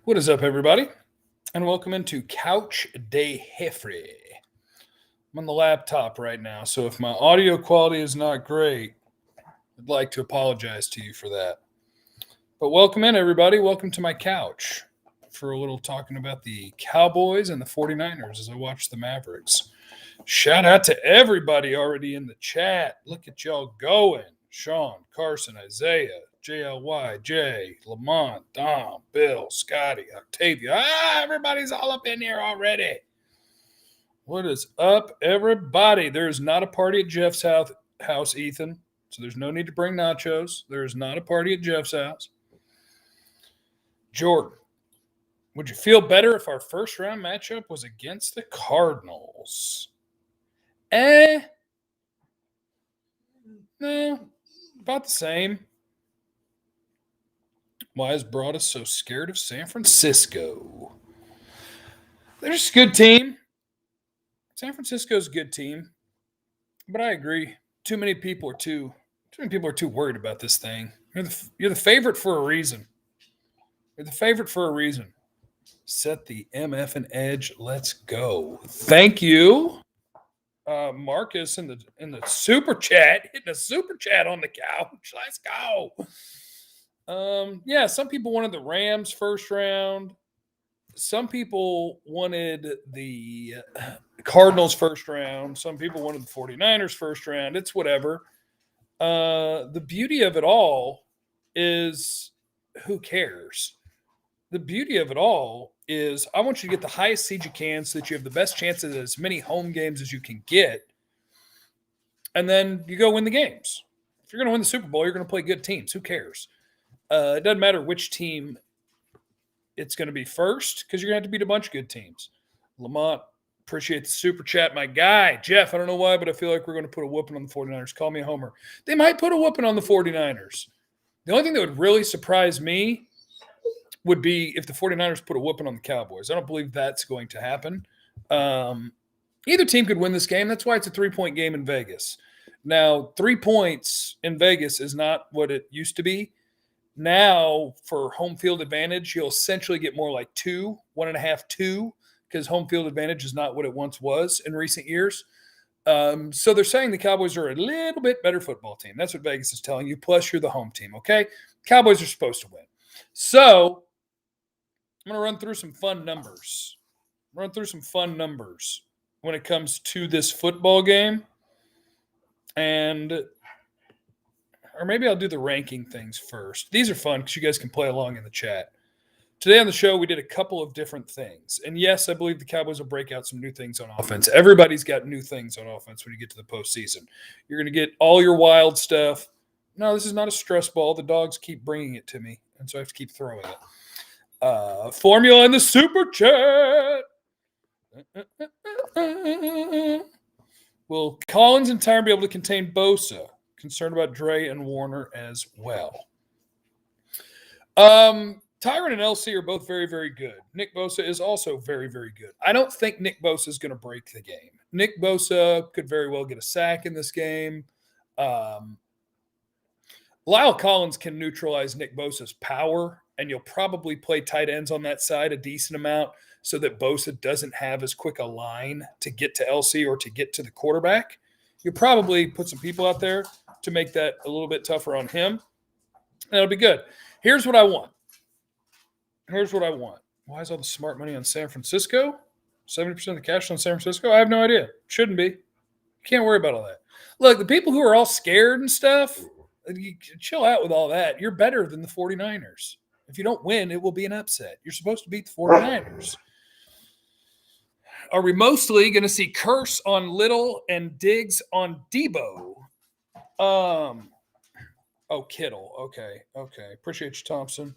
What is up, everybody? And welcome into Couch de Jeffrey. I'm on the laptop right now, so if my audio quality is not great, I'd like to apologize to you for that. But welcome in, everybody. Welcome to my couch for a little talking about the Cowboys and the 49ers as I watch the Mavericks. Shout out to everybody already in the chat. Look at y'all going. Sean, Carson, Isaiah, JLY, Jay, Lamont, Dom, Bill, Scotty, Octavia. Everybody's all up in here already. What is up, everybody? There's not a party at Jeff's house, Ethan. So there's no need to bring nachos. There's not a party at Jeff's house. Jordan, would you feel better if our first round matchup was against the Cardinals? No, about the same. Why is Broadus so scared of San Francisco? They're just a good team. San Francisco's a good team, but I agree. Too many people are too worried about this thing. You're the favorite for a reason. You're the favorite for a reason. Set the MF and edge. Let's go. Thank you. Marcus in the super chat, hitting a super chat on the couch. Let's go. Yeah, some people wanted the Rams first round. Some people wanted the Cardinals first round. Some people wanted the 49ers first round. It's whatever. The beauty of it all is who cares? The beauty of it all is I want you to get the highest seed you can so that you have the best chance at as many home games as you can get. And then you go win the games. If you're going to win the Super Bowl, you're going to play good teams. Who cares? It doesn't matter which team it's going to be first because you're going to have to beat a bunch of good teams. Lamont, appreciate the super chat. My guy, Jeff, I don't know why, but I feel like we're going to put a whooping on the 49ers. Call me a homer. They might put a whooping on the 49ers. The only thing that would really surprise me would be if the 49ers put a whooping on the Cowboys. I don't believe that's going to happen. Either team could win this game. That's why it's a 3-point game in Vegas. Now, 3 points in Vegas is not what it used to be. Now, for home field advantage, you'll essentially get more like 2, 1.5, 2, because home field advantage is not what it once was in recent years. So they're saying the Cowboys are a little bit better football team. That's what Vegas is telling you. Plus, you're the home team, okay? Cowboys are supposed to win. So I'm going to run through some fun numbers. When it comes to this football game. Or maybe I'll do the ranking things first. These are fun because you guys can play along in the chat. Today on the show, we did a couple of different things. And yes, I believe the Cowboys will break out some new things on offense. Everybody's got new things on offense when you get to the postseason. You're going to get all your wild stuff. No, this is not a stress ball. The dogs keep bringing it to me, and so I have to keep throwing it. Formula in the super chat. Will Collins and Tyron be able to contain Bosa? Concerned about Dre and Warner as well. Tyron and LC are both very, very good. Nick Bosa is also very, very good. I don't think Nick Bosa is going to break the game. Nick Bosa could very well get a sack in this game. Lyle Collins can neutralize Nick Bosa's power, and you'll probably play tight ends on that side a decent amount so that Bosa doesn't have as quick a line to get to LC or to get to the quarterback. You'll probably put some people out there to make that a little bit tougher on him. And it'll be good. Here's what I want. Why is all the smart money on San Francisco? 70% of the cash on San Francisco? I have no idea. Shouldn't be. Can't worry about all that. Look, the people who are all scared and stuff, you chill out with all that. You're better than the 49ers. If you don't win, it will be an upset. You're supposed to beat the 49ers. Are we mostly going to see Curse on Little and Diggs on Debo? Kittle. Okay. Appreciate you, Thompson.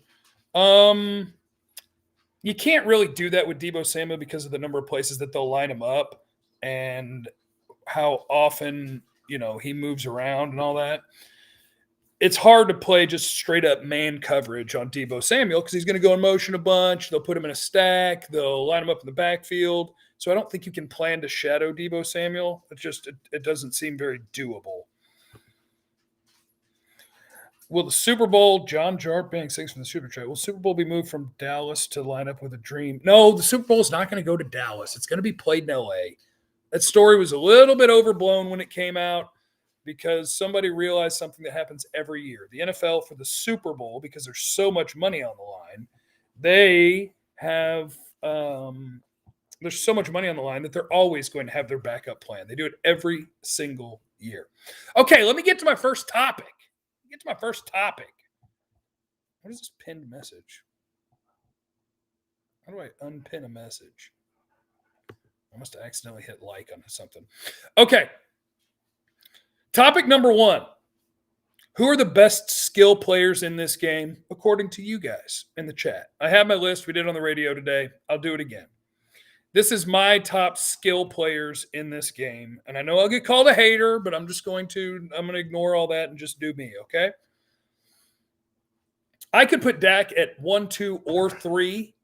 You can't really do that with Debo Samuel because of the number of places that they'll line him up and how often, he moves around and all that. It's hard to play just straight up man coverage on Debo Samuel because he's going to go in motion a bunch. They'll put him in a stack. They'll line him up in the backfield. So I don't think you can plan to shadow Debo Samuel. It doesn't seem very doable. Will the Super Bowl, John Jartbank sings from the Super Chat, will Super Bowl be moved from Dallas to line up with a dream? No, the Super Bowl is not going to go to Dallas. It's going to be played in LA. That story was a little bit overblown when it came out because somebody realized something that happens every year. The NFL for the Super Bowl, because there's so much money on the line, they have there's so much money on the line that they're always going to have their backup plan. They do it every single year. Okay, let me get to my first topic. What is this pinned message? How do I unpin a message? I must have accidentally hit like on something. Okay. Topic number 1. Who are the best skill players in this game, according to you guys in the chat? I have my list. We did it on the radio today. I'll do it again. This is my top skill players in this game. And I know I'll get called a hater, but I'm going to ignore all that and just do me, okay? I could put Dak at 1, 2, or 3,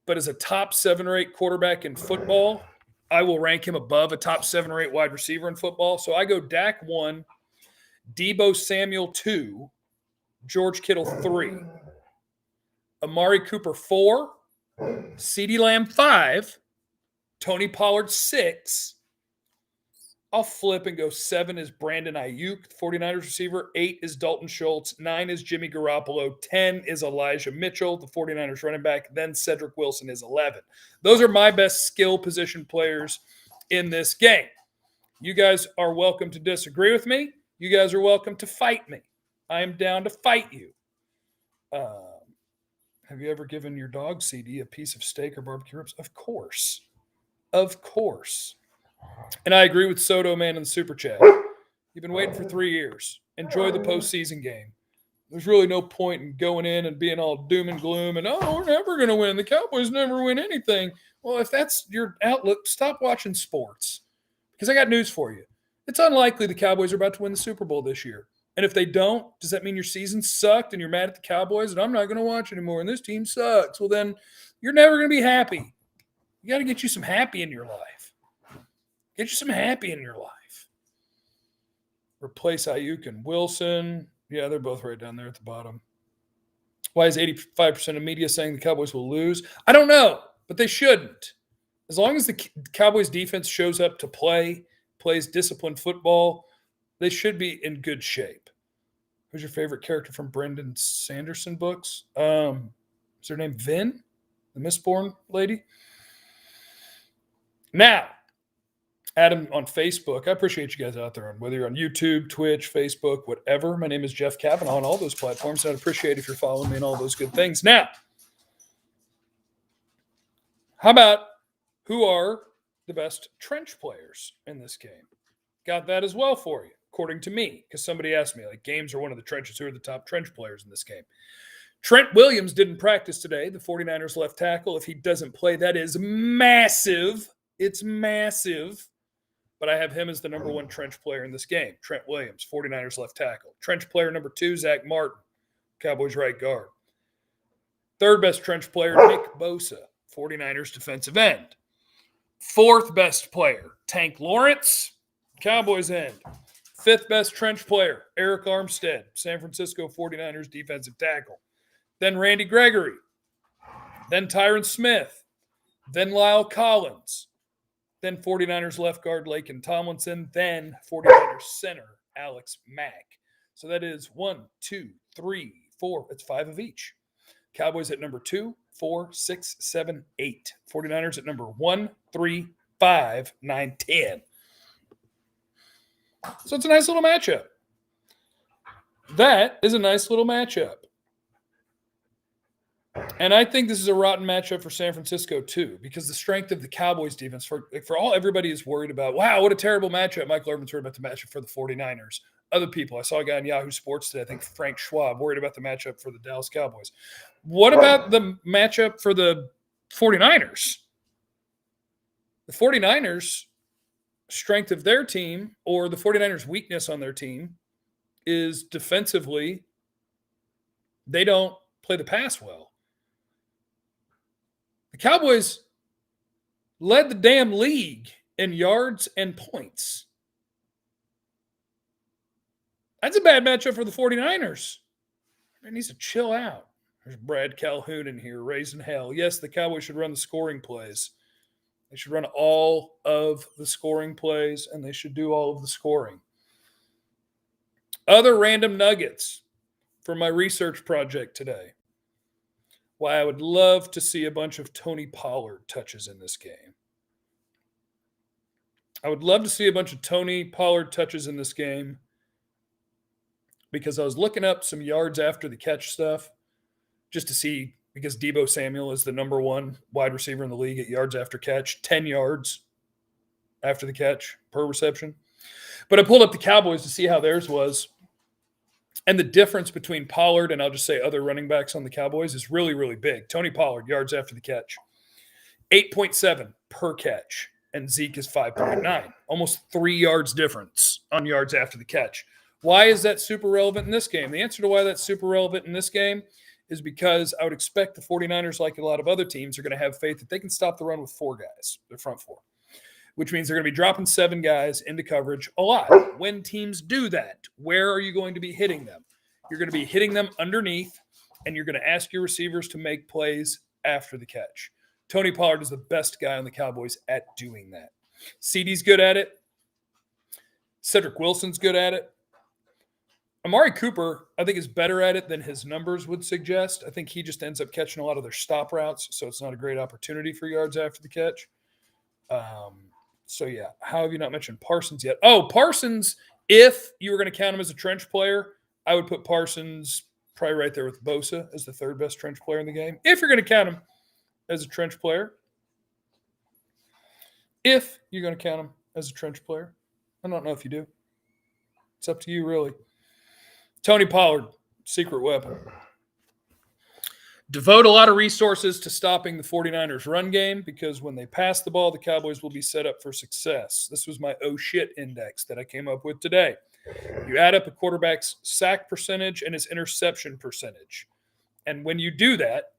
but as a top 7 or 8 quarterback in football, I will rank him above a top 7 or 8 wide receiver in football. So I go Dak 1, Deebo Samuel 2, George Kittle 3, Amari Cooper 4, CeeDee Lamb 5, Tony Pollard 6. I'll flip and go 7 is Brandon Ayuk, 49ers receiver. 8 is Dalton Schultz. 9 is Jimmy Garoppolo. 10 is Elijah Mitchell, the 49ers running back. Then Cedric Wilson is 11. Those are my best skill position players in this game. You guys are welcome to disagree with me. You guys are welcome to fight me. I am down to fight you. Have you ever given your dog CD a piece of steak or barbecue ribs? Of course. And I agree with Soto Man in the Super Chat. You've been waiting for 3 years. Enjoy the postseason game. There's really no point in going in and being all doom and gloom and, we're never going to win. The Cowboys never win anything. Well, if that's your outlook, stop watching sports. Because I got news for you. It's unlikely the Cowboys are about to win the Super Bowl this year. And if they don't, does that mean your season sucked and you're mad at the Cowboys and I'm not going to watch anymore and this team sucks? Well, then you're never going to be happy. You got to get you some happy in your life. Replace Ayuk and Wilson. Yeah, they're both right down there at the bottom. Why is 85% of media saying the Cowboys will lose? I don't know, but they shouldn't. As long as the Cowboys defense shows up to play, plays disciplined football, they should be in good shape. Who's your favorite character from Brendan Sanderson books? Is her name Vin, the Mistborn lady? Now, Adam on Facebook. I appreciate you guys out there, whether you're on YouTube, Twitch, Facebook, whatever. My name is Jeff Kavanaugh on all those platforms. I'd appreciate if you're following me and all those good things. Now, how about who are the best trench players in this game? Got that as well for you, according to me, because somebody asked me, like, games are one of the trenches. Who are the top trench players in this game? Trent Williams didn't practice today, the 49ers left tackle. If he doesn't play, that is massive. It's massive. But I have him as the number 1 trench player in this game. Trent Williams, 49ers left tackle. Trench player number 2, Zach Martin, Cowboys right guard. Third best trench player, Nick Bosa, 49ers defensive end. Fourth best player, Tank Lawrence, Cowboys end. Fifth best trench player, Eric Armstead, San Francisco 49ers defensive tackle. Then Randy Gregory. Then Tyron Smith. Then Lyle Collins. Then 49ers left guard Laken Tomlinson. Then 49ers center Alex Mack. So that is 1, 2, 3, 4. It's 5 of each. Cowboys at number 2, 4, 6, 7, 8. 49ers at number 1, 3, 5, 9, 10. So it's a nice little matchup. That is a nice little matchup. And I think this is a rotten matchup for San Francisco, too, because the strength of the Cowboys defense, for all everybody is worried about, wow, what a terrible matchup. Michael Irvin's worried about the matchup for the 49ers. Other people, I saw a guy on Yahoo Sports today, I think Frank Schwab, worried about the matchup for the Dallas Cowboys. What about the matchup for the 49ers? The 49ers' strength of their team, or the 49ers' weakness on their team, is defensively, they don't play the pass well. The Cowboys led the damn league in yards and points. That's a bad matchup for the 49ers. He needs to chill out. There's Brad Calhoun in here raising hell. Yes, the Cowboys should run the scoring plays. They should run all of the scoring plays, and they should do all of the scoring. Other random nuggets for my research project today. Why I would love to see a bunch of Tony Pollard touches in this game. I would love to see a bunch of Tony Pollard touches in this game because I was looking up some yards after the catch stuff just to see, because Deebo Samuel is the number one wide receiver in the league at yards after catch, 10 yards after the catch per reception. But I pulled up the Cowboys to see how theirs was. And the difference between Pollard and I'll just say other running backs on the Cowboys is really, really big. Tony Pollard, yards after the catch, 8.7 per catch. And Zeke is 5.9, almost 3 yards difference on yards after the catch. Why is that super relevant in this game? The answer to why that's super relevant in this game is because I would expect the 49ers, like a lot of other teams, are going to have faith that they can stop the run with 4 guys, their front 4, which means they're going to be dropping 7 guys into coverage a lot. When teams do that, where are you going to be hitting them? You're going to be hitting them underneath, and you're going to ask your receivers to make plays after the catch. Tony Pollard is the best guy on the Cowboys at doing that. CeeDee's good at it. Cedric Wilson's good at it. Amari Cooper, I think, is better at it than his numbers would suggest. I think he just ends up catching a lot of their stop routes, so it's not a great opportunity for yards after the catch. So, yeah, how have you not mentioned Parsons yet? Oh, Parsons, if you were going to count him as a trench player, I would put Parsons probably right there with Bosa as the third best trench player in the game. If you're going to count him as a trench player. If you're going to count him as a trench player. I don't know if you do. It's up to you, really. Tony Pollard, secret weapon. Devote a lot of resources to stopping the 49ers run game because when they pass the ball, the Cowboys will be set up for success. This was my oh shit index that I came up with today. You add up a quarterback's sack percentage and his interception percentage. And when you do that,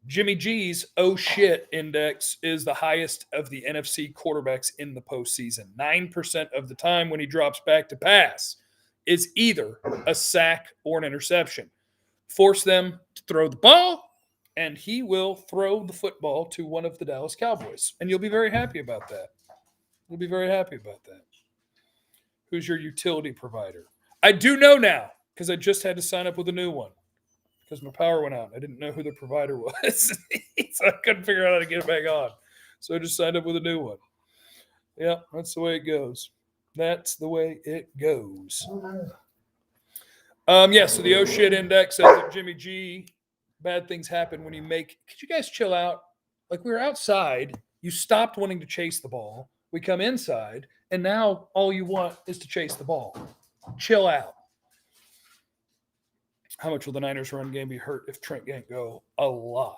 Jimmy G's oh shit index is the highest of the NFC quarterbacks in the postseason. 9% of the time when he drops back to pass is either a sack or an interception. Force them to throw the ball, and he will throw the football to one of the Dallas Cowboys. And you'll be very happy about that. You'll be very happy about that. Who's your utility provider? I do know now because I just had to sign up with a new one. Because my power went out. I didn't know who the provider was. So I couldn't figure out how to get it back on. So I just signed up with a new one. Yeah, that's the way it goes. That's the way it goes. So the oh shit index says that Jimmy G, bad things happen when you make. Could you guys chill out? Like we were outside. You stopped wanting to chase the ball. We come inside. And now all you want is to chase the ball. Chill out. How much will the Niners run game be hurt if Trent can't go? A lot.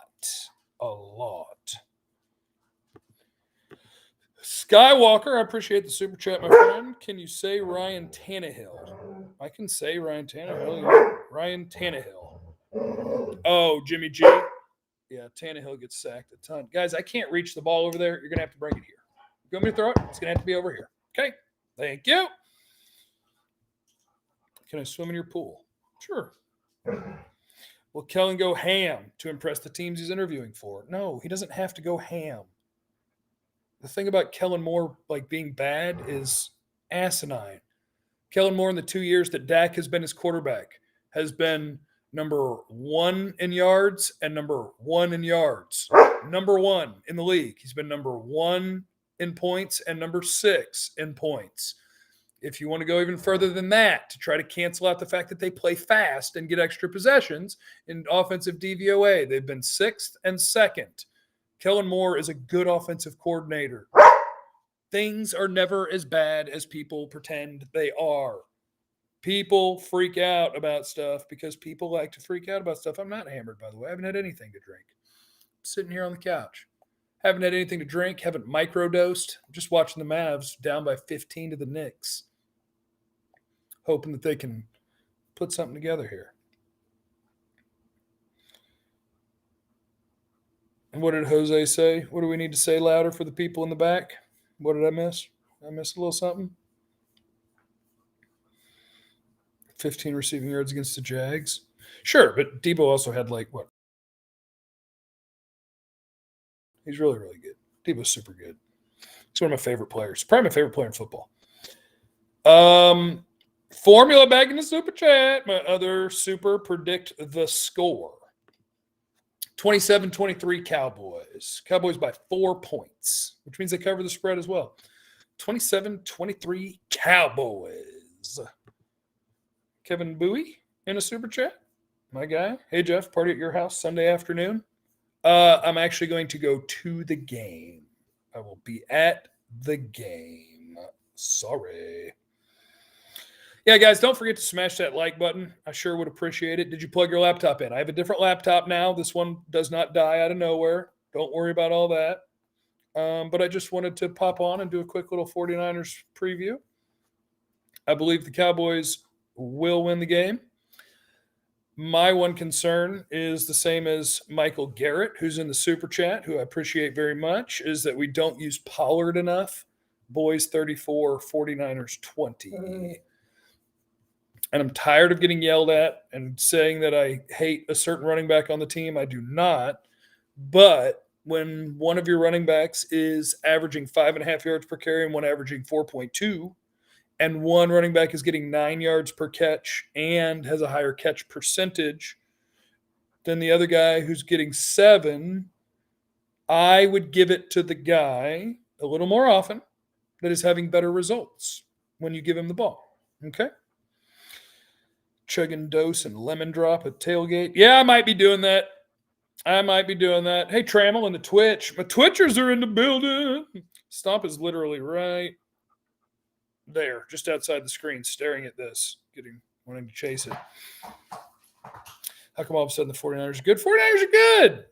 A lot. Skywalker, I appreciate the super chat, my friend. Can you say Ryan Tannehill? I can say Ryan Tannehill. Yeah. Ryan Tannehill. Oh, Jimmy G. Yeah, Tannehill gets sacked a ton. Guys, I can't reach the ball over there. You're going to have to bring it here. You want me to throw it? It's going to have to be over here. Okay. Thank you. Can I swim in your pool? Sure. Will Kellen go ham to impress the teams he's interviewing for? No, he doesn't have to go ham. The thing about Kellen Moore being bad is asinine. Kellen Moore in the 2 years that Dak has been his quarterback has been number 1 in yards and number 1 in yards. Number 1 in the league. He's been number 1 in points and number 6 in points. If you want to go even further than that, to try to cancel out the fact that they play fast and get extra possessions in offensive DVOA, they've been 6th and 2nd. Kellen Moore is a good offensive coordinator. Things are never as bad as people pretend they are. People freak out about stuff because people like to freak out about stuff. I'm not hammered, by the way. I haven't had anything to drink. I'm sitting here on the couch. Haven't had anything to drink. Haven't microdosed. I'm just watching the Mavs down by 15 to the Knicks. Hoping that they can put something together here. And what did Jose say? What do we need to say louder for the people in the back? What did I miss? I missed a little something. 15 receiving yards against the Jags. Sure, but Debo also had like what? He's really, really good. Debo's super good. He's one of my favorite players. Probably my favorite player in football. Formula back in the super chat. My other super predict the score. 27-23 Cowboys. Cowboys by 4 points, which means they cover the spread as well. 27-23 Cowboys. Kevin Bowie in a super chat. My guy. Hey, Jeff, party at your house Sunday afternoon. I'm actually going to go to the game. I will be at the game. Sorry. Yeah, guys, don't forget to smash that like button. I sure would appreciate it. Did you plug your laptop in? I have a different laptop now. This one does not die out of nowhere. Don't worry about all that. But I just wanted to pop on and do a quick little 49ers preview. I believe the Cowboys will win the game. My one concern is the same as Michael Garrett, who's in the super chat, who I appreciate very much, is that we don't use Pollard enough. Boys 34, 49ers 20. And I'm tired of getting yelled at and saying that I hate a certain running back on the team. I do not. But when one of your running backs is averaging 5.5 yards per carry and one averaging 4.2, and one running back is getting 9 yards per catch and has a higher catch percentage than the other guy who's getting 7, I would give it to the guy a little more often that is having better results when you give him the ball. Okay? Chug and dose and lemon drop at tailgate. Yeah, I might be doing that. Hey, Trammel in the Twitch. My Twitchers are in the building. Stomp is literally right there, just outside the screen, staring at this, wanting to chase it. How come all of a sudden the 49ers are good? 49ers are good.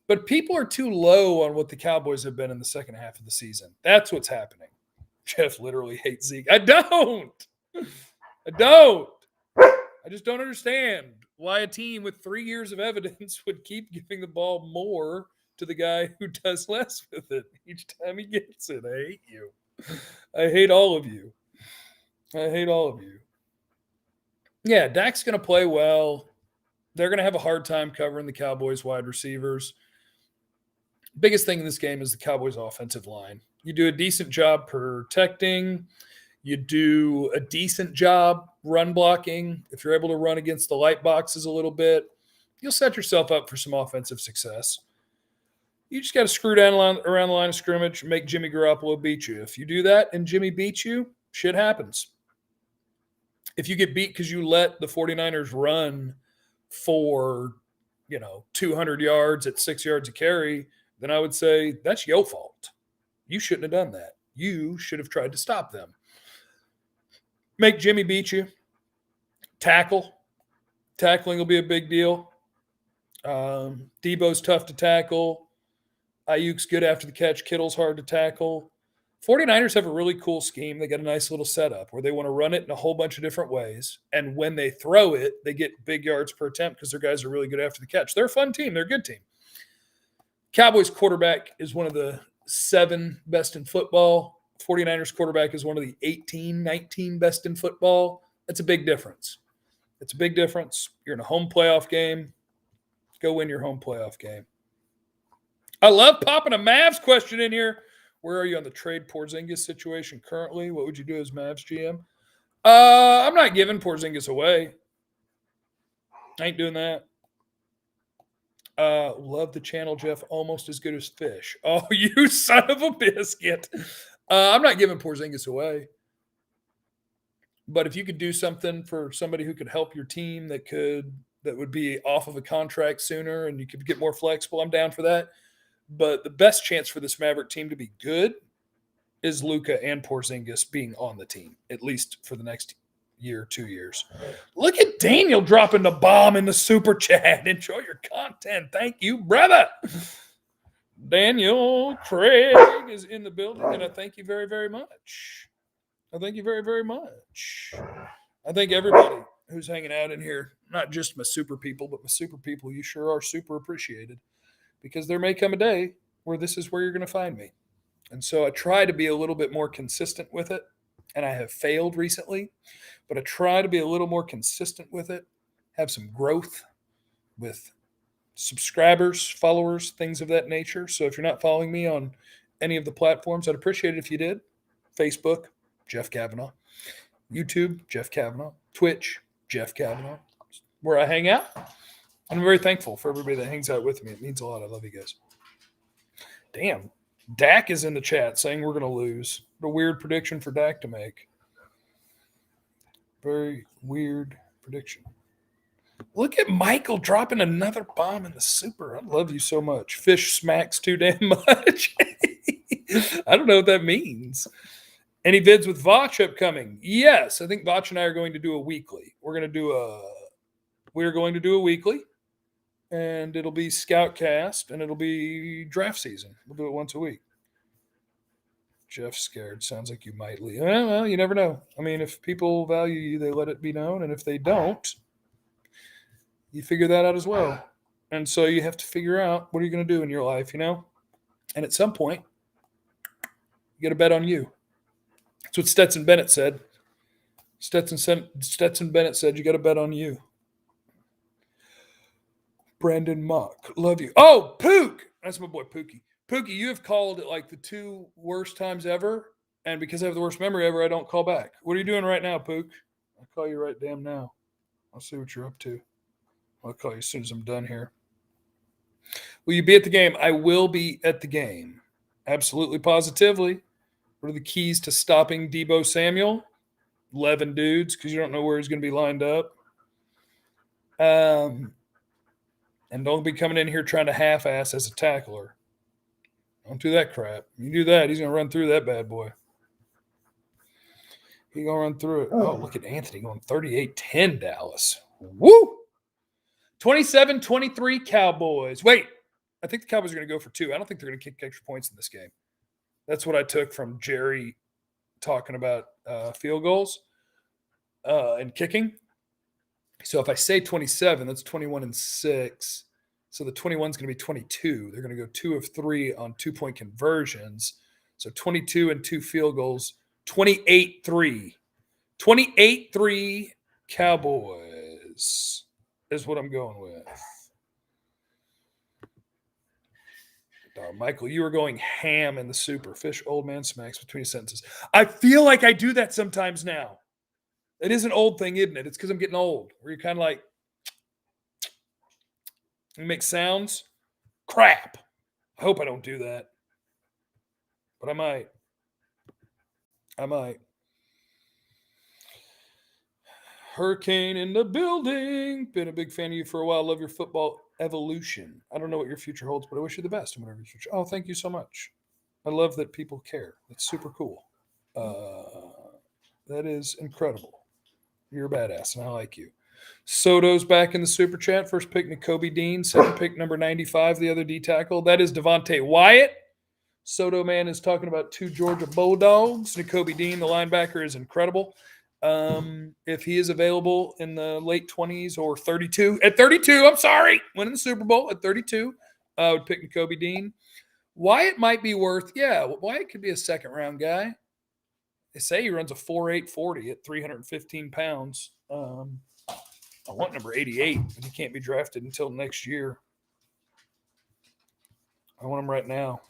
But people are too low on what the Cowboys have been in the second half of the season. That's what's happening. Jeff literally hates Zeke. I don't. I just don't understand why a team with 3 years of evidence would keep giving the ball more to the guy who does less with it each time he gets it. I hate you. I hate all of you. Yeah, Dak's going to play well. They're going to have a hard time covering the Cowboys wide receivers. Biggest thing in this game is the Cowboys offensive line. You do a decent job protecting. You do a decent job run blocking. If you're able to run against the light boxes a little bit, you'll set yourself up for some offensive success. You just got to screw down around the line of scrimmage and make Jimmy Garoppolo beat you. If you do that and Jimmy beats you, shit happens. If you get beat because you let the 49ers run for, 200 yards at 6 yards a carry, then I would say that's your fault. You shouldn't have done that. You should have tried to stop them. Make Jimmy beat you. Tackling will be a big deal. Debo's tough to tackle. Ayuk's good after the catch. Kittle's hard to tackle. 49ers have a really cool scheme. They got a nice little setup where they want to run it in a whole bunch of different ways. And when they throw it, they get big yards per attempt because their guys are really good after the catch. They're a fun team. They're a good team. Cowboys quarterback is one of the 7 best in football. 49ers quarterback is one of the 18, 19 best in football. That's a big difference. You're in a home playoff game. Go win your home playoff game. I love popping a Mavs question in here. Where are you on the trade Porzingis situation currently? What would you do as Mavs GM? I'm not giving Porzingis away. I ain't doing that. Love the channel, Jeff. Almost as good as Fish. Oh, you son of a biscuit. I'm not giving Porzingis away. But if you could do something for somebody who could help your team that would be off of a contract sooner and you could get more flexible, I'm down for that. But the best chance for this Maverick team to be good is Luka and Porzingis being on the team, at least for the next year, 2 years. Look at Daniel dropping the bomb in the super chat. Enjoy your content. Thank you, brother. Daniel Craig is in the building, and I thank you very, very much. I thank everybody who's hanging out in here, not just my super people, but my super people, you sure are super appreciated. Because there may come a day where this is where you're going to find me. And so I try to be a little bit more consistent with it. And I have failed recently, but I try to be a little more consistent with it. have some growth with subscribers, followers, things of that nature. So if you're not following me on any of the platforms, I'd appreciate it if you did. Facebook, Jeff Kavanaugh. YouTube, Jeff Kavanaugh. Twitch, Jeff Kavanaugh. Where I hang out. I'm very thankful for everybody that hangs out with me. It means a lot. I love you guys. Damn. Dak is in the chat saying we're going to lose. What a weird prediction for Dak to make. Very weird prediction. Look at Michael dropping another bomb in the super. I love you so much. Fish smacks too damn much. I don't know what that means. Any vids with Vach upcoming? Yes, I think Vach and I are going to do a weekly. We're going to do a weekly, and it'll be Scoutcast, and it'll be draft season. We'll do it once a week. Jeff's scared. Sounds like you might leave. Well, you never know. I mean, if people value you, they let it be known, and if they don't, you figure that out as well. And so you have to figure out what are you going to do in your life, And at some point, you got to bet on you. That's what Stetson Bennett said. Stetson Bennett said you got to bet on you. Brandon Mock, love you. Oh, Pook! That's my boy Pookie. Pookie, you have called at like the 2 worst times ever, and because I have the worst memory ever, I don't call back. What are you doing right now, Pook? I'll call you right damn now. I'll see what you're up to. I'll call you as soon as I'm done here. Will you be at the game? I will be at the game. Absolutely, positively. What are the keys to stopping Deebo Samuel? 11 dudes, because you don't know where he's going to be lined up. And don't be coming in here trying to half-ass as a tackler. Don't do that crap. You do that, he's going to run through that bad boy. He's going to run through it. Oh, look at Anthony going 38-10 Dallas. Woo! 27-23 Cowboys. Wait, I think the Cowboys are going to go for 2. I don't think they're going to kick extra points in this game. That's what I took from Jerry talking about field goals and kicking. So if I say 27, that's 21-6. So the 21 is going to be 22. They're going to go 2 of 3 on 2-point conversions. So 22 and 2 field goals, 28-3. 28-3 Cowboys is what I'm going with. Michael, you were going ham in the super. Fish old man smacks between sentences. I feel like I do that sometimes now. It is an old thing, isn't it? It's because I'm getting old. Where you're kind of like, you make sounds. Crap. I hope I don't do that. But I might. Hurricane in the building. Been a big fan of you for a while. Love your football evolution. I don't know what your future holds, but I wish you the best in whatever your future. Oh, thank you so much. I love that people care. That's super cool. That is incredible. You're a badass, and I like you. Soto's back in the super chat. First pick, Nakobe Dean. Second pick, number 95, the other D tackle. That is Devontae Wyatt. Soto man is talking about 2 Georgia Bulldogs. Nakobe Dean, the linebacker, is incredible. If he is available in the late 20s or 32, at 32, I'm sorry, winning the Super Bowl at 32, I would pick Nakobe Dean. Wyatt might be worth, Wyatt could be a second-round guy. They say he runs a 4.8 40 at 315 pounds. I want number 88, but he can't be drafted until next year. I want him right now.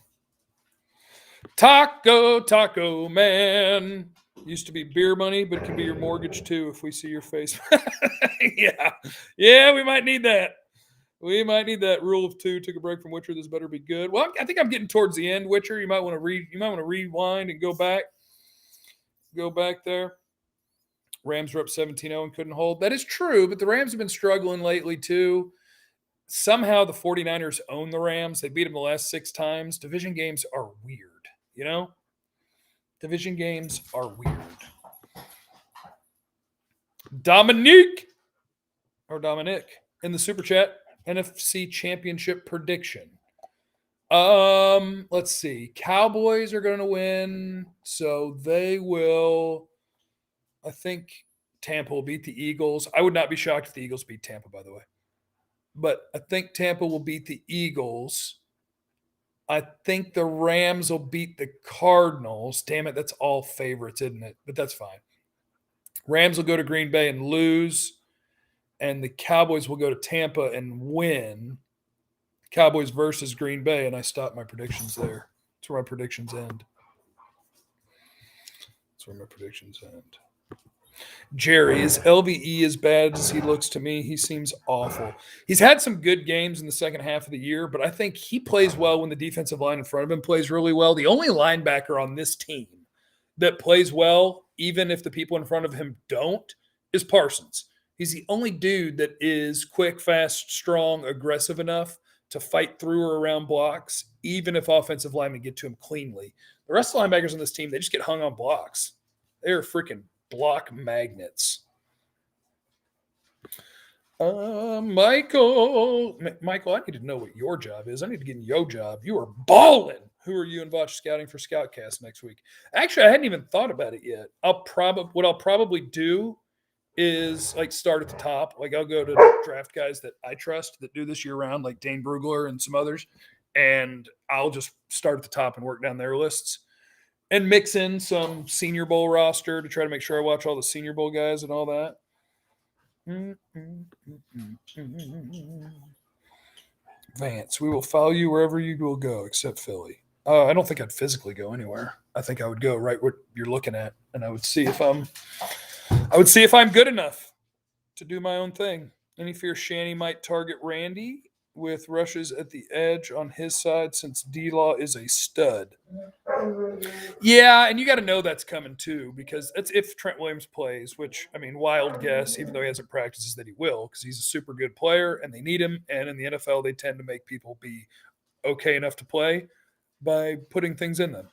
Taco man. Used to be beer money, but it can be your mortgage too if we see your face. Yeah, we might need that. We might need that rule of 2. Took a break from Witcher. This better be good. Well, I think I'm getting towards the end, Witcher. You might want to rewind and go back. Go back there. Rams were up 17-0 and couldn't hold. That is true, but the Rams have been struggling lately too. Somehow the 49ers own the Rams. They beat them the last 6 times. Division games are weird, Division games are weird. Dominic in the super chat. NFC Championship prediction. Let's see. Cowboys are going to win, so they will. I think Tampa will beat the Eagles. I would not be shocked if the Eagles beat Tampa, by the way. But I think Tampa will beat the Eagles. I think the Rams will beat the Cardinals. Damn it, that's all favorites, isn't it? But that's fine. Rams will go to Green Bay and lose. and the Cowboys will go to Tampa and win. Cowboys versus Green Bay, and I stopped my predictions there. That's where my predictions end. Jerry, is LVE as bad as he looks to me? He seems awful. He's had some good games in the second half of the year, but I think he plays well when the defensive line in front of him plays really well. The only linebacker on this team that plays well, even if the people in front of him don't, is Parsons. He's the only dude that is quick, fast, strong, aggressive enough to fight through or around blocks, even if offensive linemen get to him cleanly. The rest of the linebackers on this team, they just get hung on blocks. They're freaking block magnets. Michael, I need to know what your job is. I need to get in your job. You are balling. Who are you and Vach scouting for Scoutcast next week? Actually, I hadn't even thought about it yet. What I'll probably do is like start at the top. Like I'll go to draft guys that I trust that do this year round, like Dane Brugler and some others, and I'll just start at the top and work down their lists and mix in some Senior Bowl roster to try to make sure I watch all the Senior Bowl guys and all that. Vance, we will follow you wherever you will go, except Philly. I don't think I'd physically go anywhere. I think I would go right what you're looking at, and I would see if I'm good enough to do my own thing. Any fear Shanny might target Randy with rushes at the edge on his side since D-Law is a stud? Yeah, and you got to know that's coming too, because it's if Trent Williams plays, which, I mean, wild guess, even though he hasn't practiced, is that he will, because he's a super good player and they need him. And in the NFL, they tend to make people be okay enough to play by putting things in them.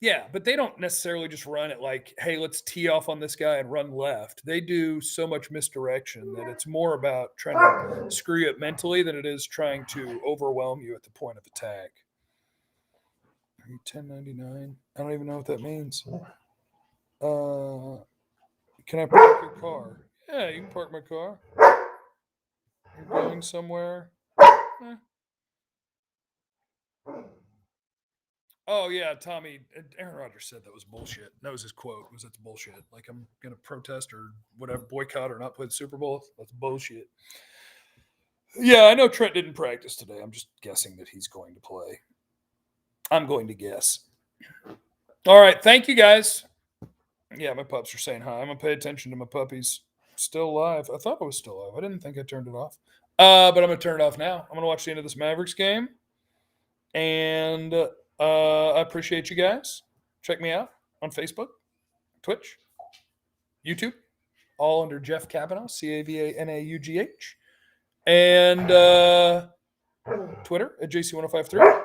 Yeah, but they don't necessarily just run it like, hey, let's tee off on this guy and run left. They do so much misdirection that it's more about trying to screw you up mentally than it is trying to overwhelm you at the point of attack. Are you 1099? I don't even know what that means. Can I park your car? Yeah, you can park my car. You're going somewhere? Oh, yeah, Tommy. Aaron Rodgers said that was bullshit. That was his quote, was that's bullshit. Like, I'm going to protest or whatever, boycott or not play the Super Bowl. That's bullshit. Yeah, I know Trent didn't practice today. I'm just guessing that he's going to play. I'm going to guess. All right, thank you, guys. Yeah, my pups are saying hi. I'm going to pay attention to my puppies. Still live. I thought I was still live. I didn't think I turned it off. But I'm going to turn it off now. I'm going to watch the end of this Mavericks game. And I appreciate you guys. Check me out on Facebook, Twitch, YouTube, all under Jeff Cavanaugh, Cavanaughh, and Twitter at JC1053.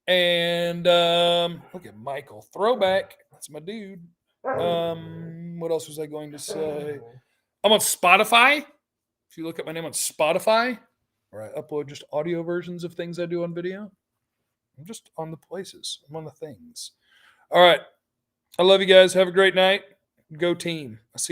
And look at Michael. Throwback. That's my dude. What else was I going to say? I'm on Spotify. If you look at my name on Spotify, where I upload just audio versions of things I do on video, I'm just on the places. I'm on the things. All right. I love you guys. Have a great night. Go team. I'll see you.